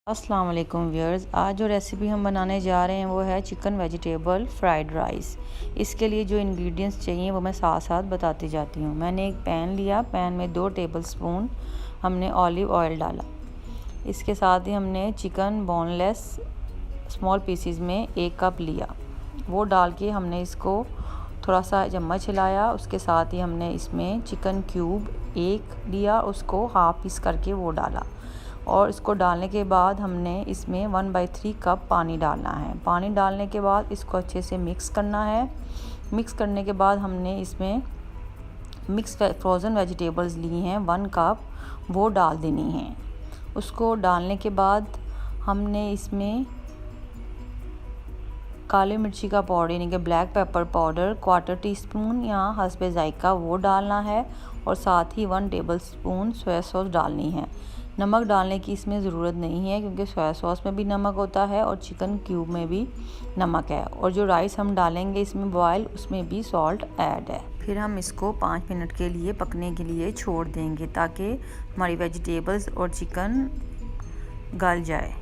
अस्सलाम वालेकुम व्यूअर्स, आज जो रेसिपी हम बनाने जा रहे हैं वो है चिकन वेजिटेबल फ्राइड राइस। इसके लिए जो इंग्रेडिएंट्स चाहिए वो मैं साथ साथ बताती जाती हूँ। मैंने एक पैन लिया, पैन में 2 टेबलस्पून हमने ऑलिव ऑयल डाला। इसके साथ ही हमने चिकन बोनलेस स्मॉल पीसीज में 1 कप लिया, वो डाल के हमने इसको थोड़ा सा चम्मच हिलाया। उसके साथ ही हमने इसमें चिकन क्यूब 1 लिया, उसको हाफ पीस करके वो डाला और इसको डालने के बाद हमने इसमें 1/3 कप पानी डालना है। पानी डालने के बाद इसको अच्छे से मिक्स करना है। मिक्स करने के बाद हमने इसमें मिक्स फ्रोज़न वेजिटेबल्स ली हैं 1 कप, वो डाल देनी हैं। उसको डालने के बाद हमने इसमें काली मिर्ची का पाउडर यानी कि ब्लैक पेपर पाउडर 1/4 टीस्पून या हस्बे जायका वो डालना है और साथ ही 1 टेबलस्पून सोया सॉस डालनी है। नमक डालने की इसमें ज़रूरत नहीं है क्योंकि सोया सॉस में भी नमक होता है और चिकन क्यूब में भी नमक है, और जो राइस हम डालेंगे इसमें बॉयल उसमें भी सॉल्ट ऐड है। फिर हम इसको 5 मिनट के लिए पकने के लिए छोड़ देंगे ताकि हमारी वेजिटेबल्स और चिकन गल जाए।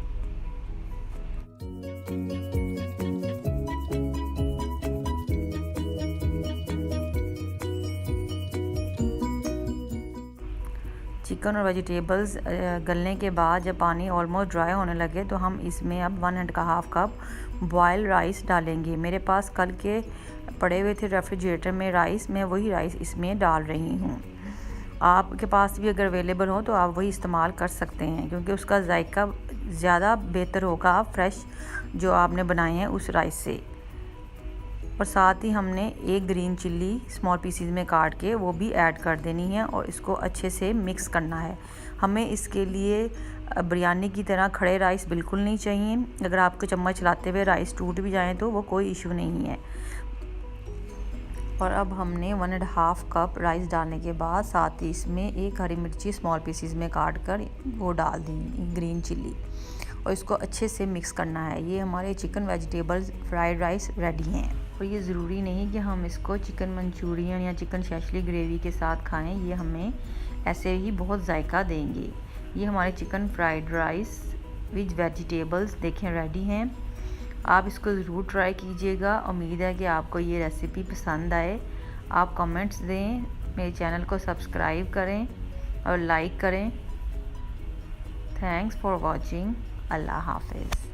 चिकन और वेजिटेबल्स गलने के बाद जब पानी ऑलमोस्ट ड्राई होने लगे तो हम इसमें अब 1.5 कप बॉयल राइस डालेंगे। मेरे पास कल के पड़े हुए थे रेफ्रिजरेटर में राइस, मैं वही राइस इसमें डाल रही हूँ। आपके पास भी अगर अवेलेबल हो तो आप वही इस्तेमाल कर सकते हैं क्योंकि उसका जायका ज़्यादा बेहतर होगा फ्रेश जो आपने बनाए हैं उस राइस से। और साथ ही हमने 1 ग्रीन चिल्ली स्मॉल पीसीज में काट के वो भी ऐड कर देनी है और इसको अच्छे से मिक्स करना है। हमें इसके लिए बिरयानी की तरह खड़े राइस बिल्कुल नहीं चाहिए। अगर आपको चम्मच चलाते हुए राइस टूट भी जाएं तो वो कोई इशू नहीं है। और अब हमने 1.5 कप राइस डालने के बाद साथ ही इसमें 1 हरी मिर्ची स्मॉल पीसीज में काट कर वो डाल दी, ग्रीन चिल्ली, और इसको अच्छे से मिक्स करना है। ये हमारे chicken vegetables fried rice ready हैं। और ये ज़रूरी नहीं कि हम इसको चिकन मंचूरियन या चिकन शैशली ग्रेवी के साथ खाएं, ये हमें ऐसे ही बहुत जायका देंगे। ये हमारे chicken fried rice with vegetables देखें रेडी हैं। आप इसको ज़रूर ट्राई कीजिएगा। उम्मीद है कि आपको ये रेसिपी पसंद आए। आप कमेंट्स दें, मेरे चैनल को सब्सक्राइब करें और लाइक करें। Thanks for watching. अल्लाह हाफिज़।